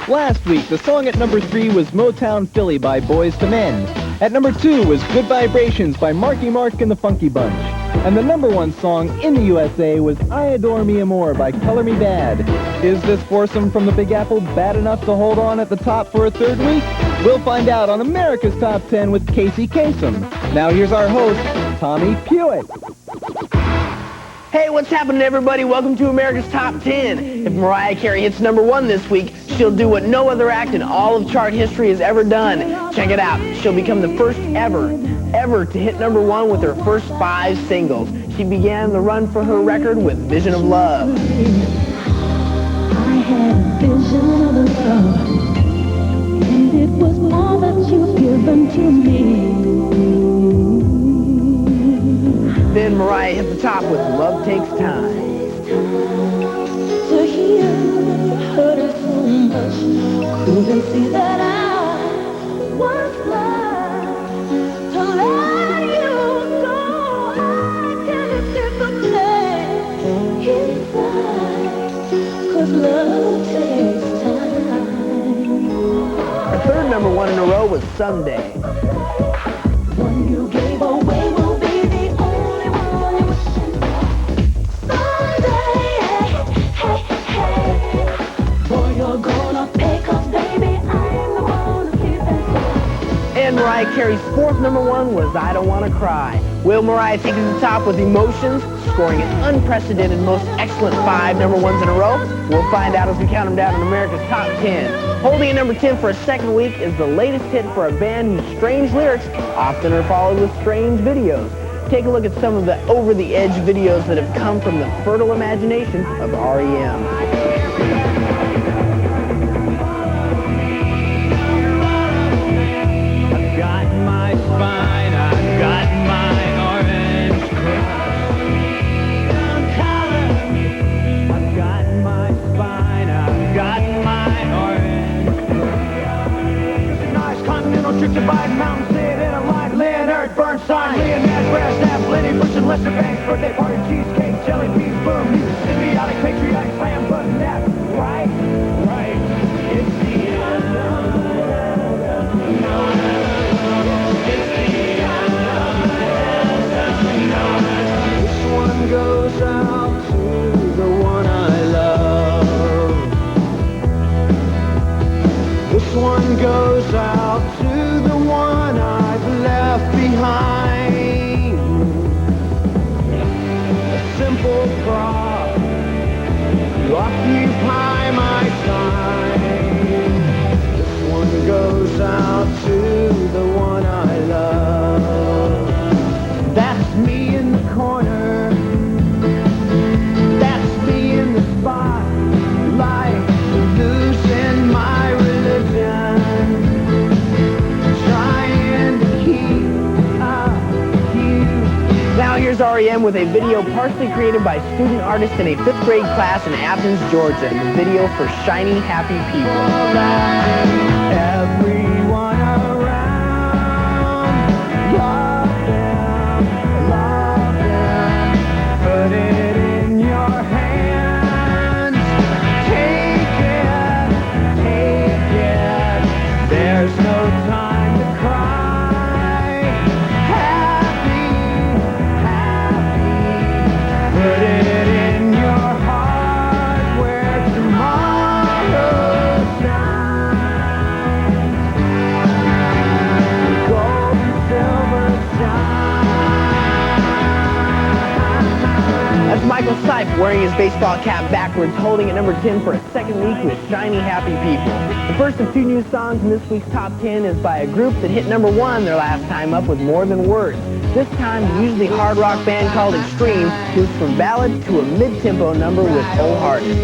Last week, the song at number 3 was Motown Philly by Boyz II Men. At number 2 was Good Vibrations by Marky Mark and the Funky Bunch. And the number 1 song in the USA was I Adore Me Amore by Color Me Bad. Is this foursome from the Big Apple bad enough to hold on at the top for a third week? We'll find out on America's Top 10 with Casey Kasem. Now here's our host, Tommy Pewitt. Hey, what's happening, everybody? Welcome to America's Top 10. If Mariah Carey hits number 1 this week, she'll do what no other act in all of chart history has ever done. Check it out. She'll become the first ever to hit number 1 with her first 5 singles. She began the run for her record with Vision of Love. I had a vision of love, and it was all that you've given to me. Then Mariah hit the top with Love Takes Time. To hear hurt her so much, couldn't see that I was blind. To let you go, I can't escape the pain inside, 'cause love takes time. Her third number 1 in a row was Someday. One you gave away will be the only one you wishing for. Someday, hey, hey, boy, you're gonna pay, 'cause baby, I'm the one to keep it going. And Mariah Carey's fourth number 1 was I Don't Wanna Cry. Will Mariah take it to the top with Emotions, scoring an unprecedented most excellent 5 number 1s in a row? We'll find out as we count them down in America's Top 10. Holding at number 10 for a second week is the latest hit for a band whose strange lyrics often are followed with strange videos. Take a look at some of the over-the-edge videos that have come from the fertile imagination of REM. I've got my spine, I've got my orange color. I've got my spine, I've got my orange color. Nice continental trip to Biden Mountain, sit in a line, Leonard Bernstein, Leonard Brass, Snap, Lenny Bruce, and Lester Banks, birthday party, cheesecake, jelly beans, boom, he's a symbiotic, patriotic, slam, button, that, right, right, it's the end of This one goes out to the one I love. This one goes out to the one I've left behind. A simple prop to occupy my time. This one goes out to the one I love. That's me in the corner. That's me in the spotlight, losing my religion, trying to keep up you. Now here's REM with a video partially created by student artists in a 5th grade class in Athens, Georgia. The video for Shiny Happy People. Everyone around, love them, put it in your hands, take it, there's no time to cry, happy, put it in your heart where tomorrow shines, gold and silver shine. That's Michael Stipe wearing his baseball cap backwards, holding at number 10 for a second week with Shiny Happy People. The first of 2 new songs in this week's Top 10 is by a group that hit number 1 their last time up with More Than Words. This time, the usually hard rock band called Extreme moves from ballad to a mid-tempo number with Wholehearted.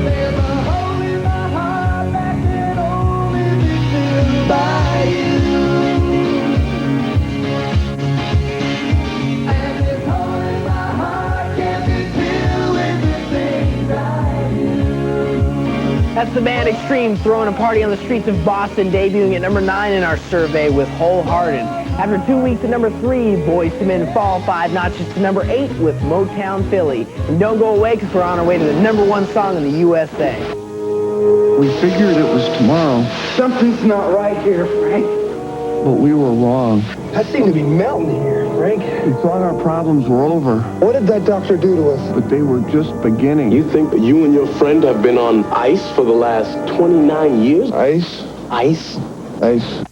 There's a hole in my heart. That's the band Extreme throwing a party on the streets of Boston, debuting at number 9 in our survey with Wholehearted. After 2 weeks at number 3, Boyz II Men fall 5 notches to number 8 with Motown Philly. And don't go away because we're on our way to the number 1 song in the USA. We figured it was tomorrow, Something's not right here, Frank. but we were wrong. I seem to be melting here, Frank. We thought our problems were over, What did that doctor do to us? but they were just beginning. You think that you and your friend have been on ice for the last 29 years? Ice, Ice? ice.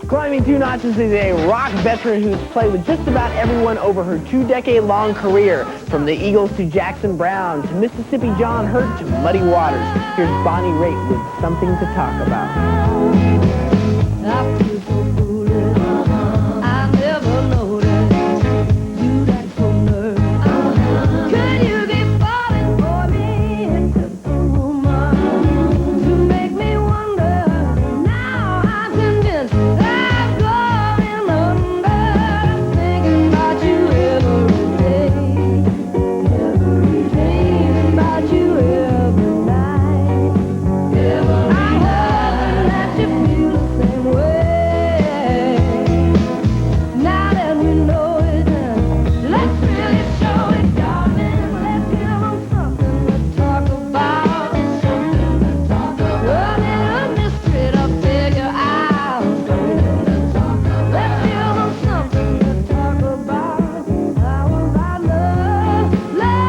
Climbing 2 notches is a rock veteran who's played with just about everyone over her 2-decade-long career, from the Eagles to Jackson Browne to Mississippi John Hurt to Muddy Waters. Here's Bonnie Raitt with Something to Talk About. I feel so foolish. I never noticed you got so nervous. Could you be falling for me? It's just a rumor to make me wonder. Now I'm convinced I'm going under. Thinking about you every day, dreaming about you every night. I'm hoping that you feel the same way. Now that we know it, let's really show it, darling. Let's give 'em something to talk about. Something to talk about. A little mystery to figure out. Let's give 'em something to talk about. How about love, love?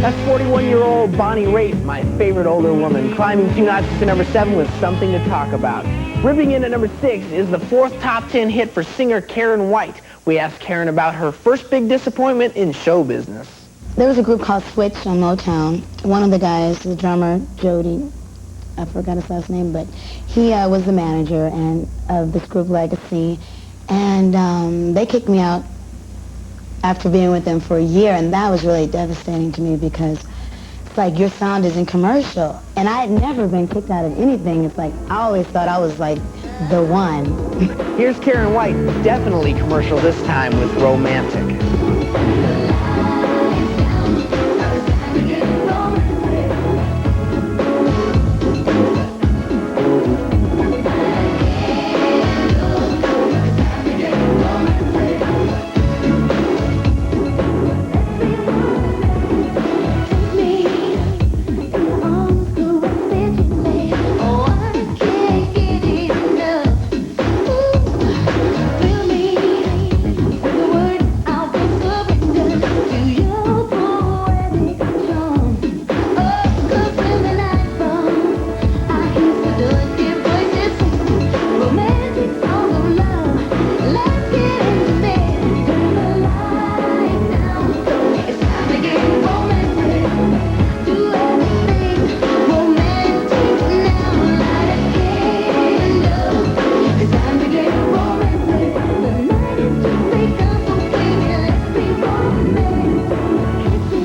That's 41-year-old Bonnie Raitt, my favorite older woman, climbing 2 notches to number 7 with Something to Talk About. Ripping in at number 6 is the 4th top 10 hit for singer Karen White. We asked Karen about her first big disappointment in show business. There was a group called Switch on Motown. One of the guys, the drummer, Jody, I forgot his last name, but he was the manager and of this group Legacy. And they kicked me out after being with them for a year, and that was really devastating to me because it's like your sound isn't commercial. And I had never been kicked out of anything. It's like I always thought I was like the one. Here's Karen White, definitely commercial this time with Romantic.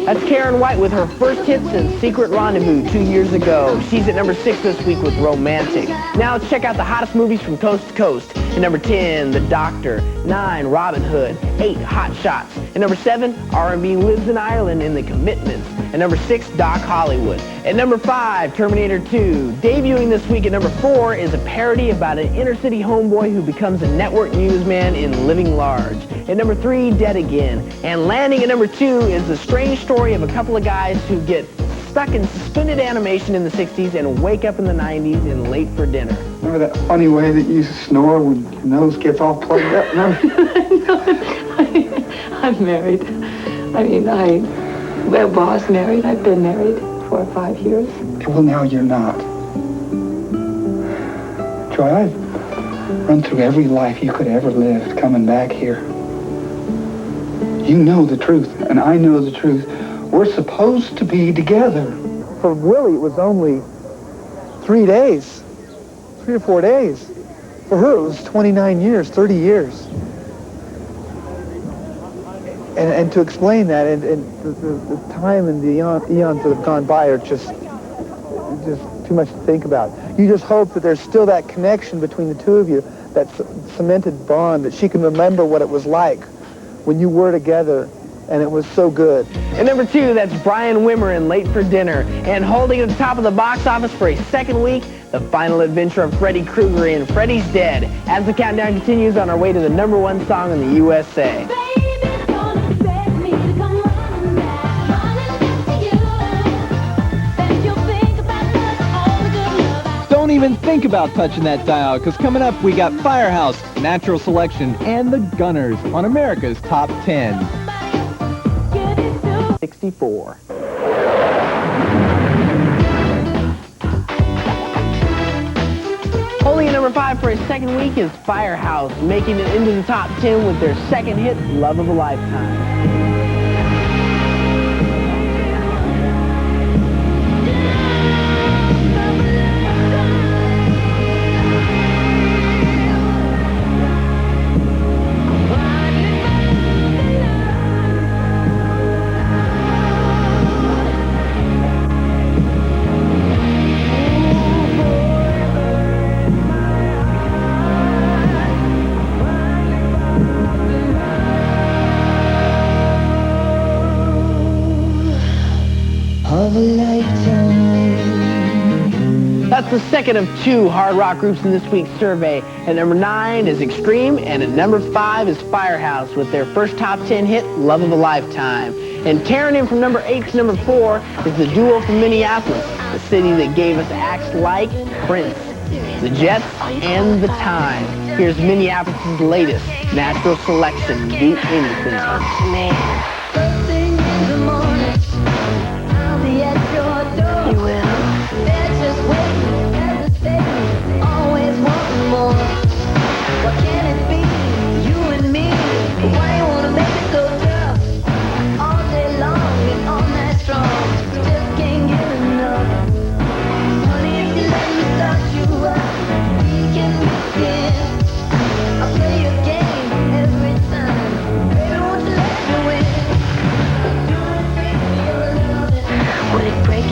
That's Karen White with her first hit since Secret Rendezvous 2 years ago. She's at number 6 this week with Romantic. Now let's check out the hottest movies from coast to coast. At number 10, The Doctor. 9, Robin Hood. 8, Hot Shots. At number 7, R&B Lives in Ireland in The Commitments. At number 6, Doc Hollywood. At number 5, Terminator 2. Debuting this week at number 4 is a parody about an inner-city homeboy who becomes a network newsman in Living Large. At number 3, Dead Again. And landing at number 2 is the strange story of a couple of guys who get stuck in suspended animation in the 60s and wake up in the 90s and late for dinner. Remember that funny way that you snore when your nose gets all plugged up? I'm married. I mean, I was married. I've been married for 5 years. Well, now you're not. Joy, I've run through every life you could ever live coming back here. You know the truth, and I know the truth. We're supposed to be together. For Willie, it was only 3 days, 3 or 4 days. For her, it was 29 years, 30 years. And to explain that, and the time and the eons that have gone by are just too much to think about. You just hope that there's still that connection between the two of you, that cemented bond, that she can remember what it was like when you were together and it was so good. At number 2, that's Brian Wimmer in Late for Dinner. And holding at the top of the box office for a second week, The Final Adventure of Freddy Krueger in Freddy's Dead. As the countdown continues on our way to the #1 song in the USA. Don't even think about touching that dial, because coming up we got Firehouse, Natural Selection, and The Gunners on America's Top 10. 64. Holding at number 5 for a second week is Firehouse, making it into the top 10 with their second hit, Love of a Lifetime. That's the second of 2 hard rock groups in this week's survey. At number 9 is Extreme, and at number 5 is Firehouse with their first top 10 hit, Love of a Lifetime. And tearing in from number 8 to number 4 is the duo from Minneapolis, the city that gave us acts like Prince, the Jets, and The Time. Here's Minneapolis' latest, Natural Selection, Do Anything.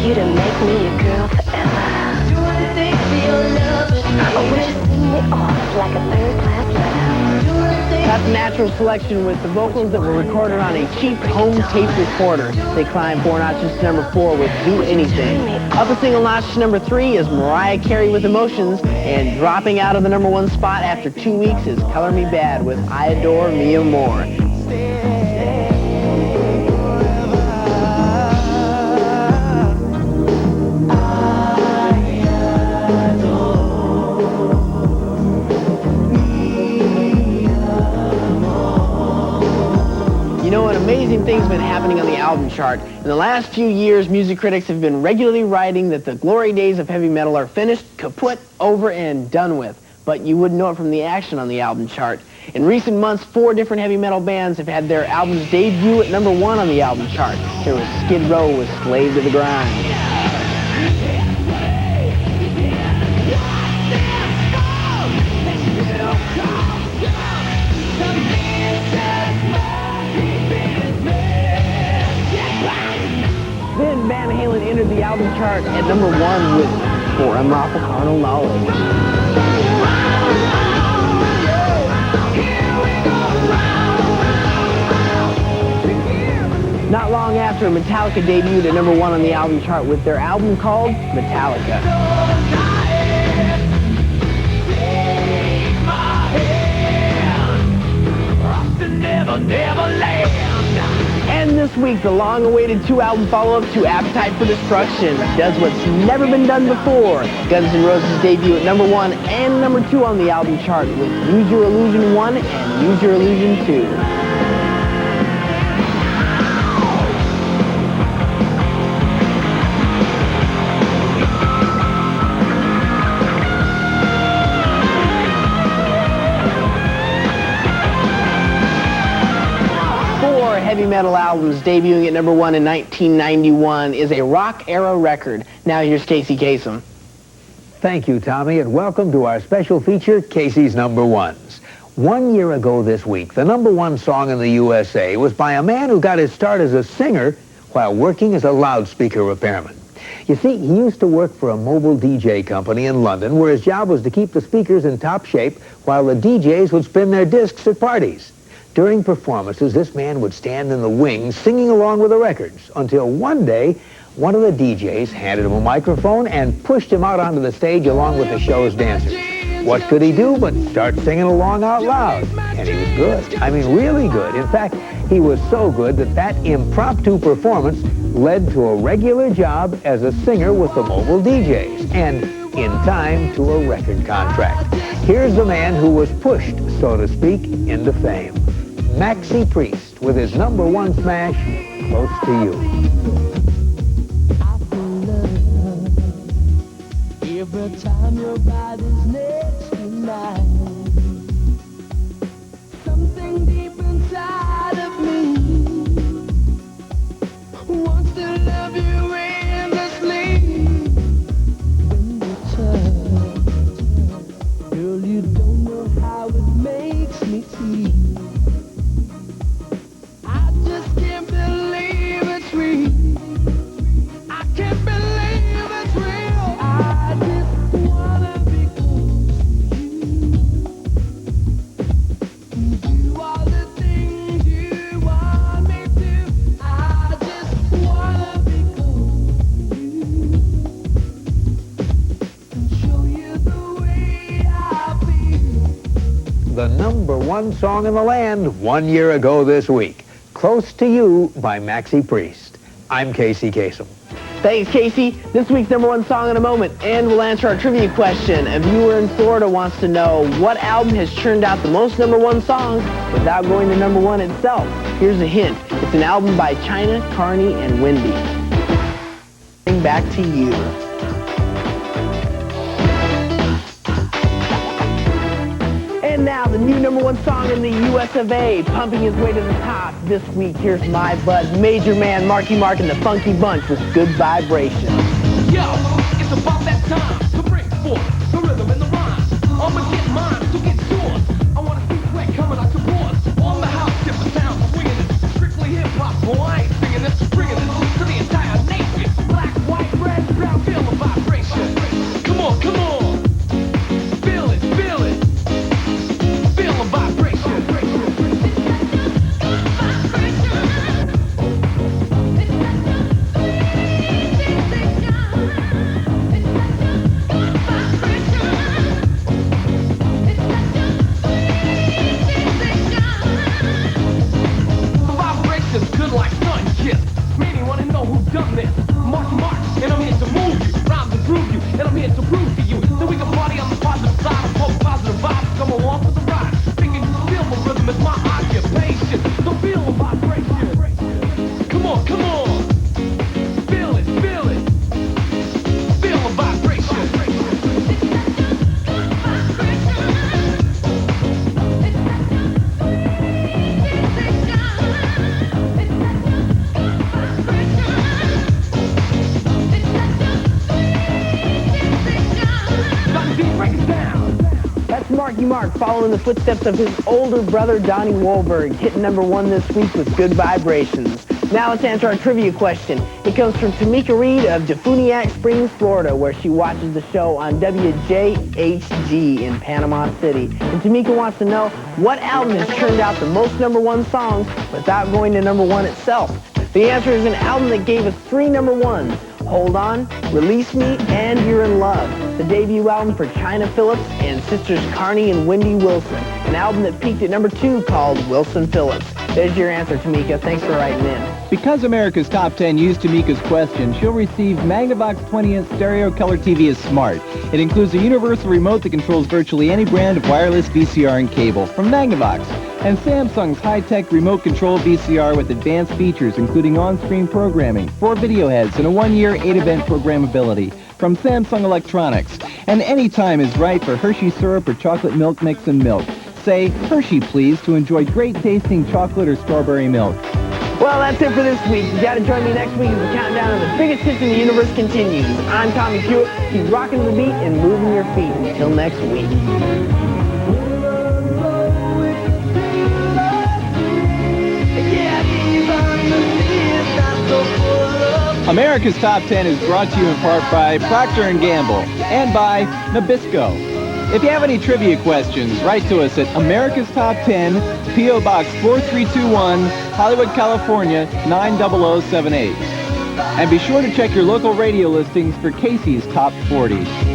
You to make me your girl forever. Do anything for your love. Or would you sing me off like a third-class letter? That's Natural Selection with the vocals that were recorded on a cheap home tape recorder. They climbed 4 notches to number 4 with Do Anything. Up a single notch to number 3 is Mariah Carey with Emotions, and dropping out of the #1 spot after 2 weeks is Color Me Bad with I Adore Me More. You know what? Amazing things have been happening on the album chart. In the last few years, music critics have been regularly writing that the glory days of heavy metal are finished, kaput, over, and done with. But you wouldn't know it from the action on the album chart. In recent months, 4 different heavy metal bands have had their albums debut at number 1 on the album chart. There was Skid Row with Slave to the Grind. Then Van Halen entered the album chart at number 1 with For Unlawful Carnal Knowledge. Not long after, Metallica debuted at number 1 on the album chart with their album called Metallica. And this week, the long-awaited 2-album follow-up to Appetite for Destruction does what's never been done before. Guns N' Roses debut at number 1 and number 2 on the album chart with Use Your Illusion 1 and Use Your Illusion 2. Heavy metal albums debuting at number 1 in 1991 is a rock-era record. Now here's Casey Kasem. Thank you, Tommy, and welcome to our special feature, Casey's Number Ones. 1 year ago this week, the #1 song in the USA was by a man who got his start as a singer while working as a loudspeaker repairman. You see, he used to work for a mobile DJ company in London where his job was to keep the speakers in top shape while the DJs would spin their discs at parties. During performances, this man would stand in the wings singing along with the records until one day, one of the DJs handed him a microphone and pushed him out onto the stage along with the show's dancers. What could he do but start singing along out loud? And he was good. I mean, really good. In fact, he was so good that impromptu performance led to a regular job as a singer with the mobile DJs, and in time to a record contract. Here's the man who was pushed, so to speak, into fame. Maxie Priest with his #1 smash, Close to You. Every time your body's next to mine, something deep inside of me wants to love you endlessly. When you touch, girl, you don't know how it makes me feel. I just can't believe it's real. I can't believe it's real. I just wanna be close to you. Do all the things you want me to. I just wanna be close to you and show you the way I feel. The #1 song in the land 1 year ago this week. Close to You by Maxie Priest. I'm Casey Kasem. Thanks, Casey. This week's #1 song in a moment, and we'll answer our trivia question. A viewer in Florida wants to know what album has churned out the most #1 songs without going to #1 itself. Here's a hint. It's an album by China, Carney, and Wendy. Back to you. And now the new #1 song in the US of A, pumping his way to the top. This week, here's my bud, Major Man Marky Mark and the Funky Bunch with Good Vibrations. Yo, it's about that time to bring forth the rhythm and the rhyme. I'ma get mine to get yours. I wanna see sweat coming out your pores. On the house, different sounds, swinging this. Strictly hip-hop, boy, I ain't singing this. Bringing this to the entire nation. Black, white, red, brown, feel the vibration. Come on, come on. Feel it, feel it. Feel the vibration. Good like sun kiss. Many wanna know who done this. Mark, and I'm here to move you, rhyme to prove you, and I'm here to prove to you that we can party on the positive side of hope, positive vibes. Come along for the ride. Thinking you feel the rhythm is my occupation. So feel the vibration. Come on, come on. Feel it, feel it. Feel the vibration. That's Marky Mark following the footsteps of his older brother Donnie Wahlberg, hitting #1 this week with Good Vibrations. Now let's answer our trivia question. It comes from Tamika Reed of Defuniak Springs, Florida, where she watches the show on WJHG in Panama City. And Tamika wants to know what album has turned out the most #1 songs without going to #1 itself. The answer is an album that gave us 3 #1s. Hold On, Release Me, and You're in Love. The debut album for China Phillips and sisters Carney and Wendy Wilson. An album that peaked at #2 called Wilson Phillips. There's your answer, Tamika. Thanks for writing in. Because America's Top 10 used Tamika's question, she'll receive Magnavox 20-inch stereo color TV as smart. It includes a universal remote that controls virtually any brand of wireless VCR and cable from Magnavox, and Samsung's high-tech remote control VCR with advanced features including on-screen programming, 4 video heads, and a 1-year 8-event programmability from Samsung Electronics. And any time is right for Hershey syrup or chocolate milk mix and milk. Say Hershey, please, to enjoy great-tasting chocolate or strawberry milk. Well, that's it for this week. You gotta join me next week as the countdown of the biggest hits in the universe continues. I'm Tommy Hewitt. Keep rocking the beat and moving your feet. Until next week. America's Top 10 is brought to you in part by Procter & Gamble and by Nabisco. If you have any trivia questions, write to us at America's Top 10, P.O. Box 4321, Hollywood, California, 90078. And be sure to check your local radio listings for Casey's Top 40.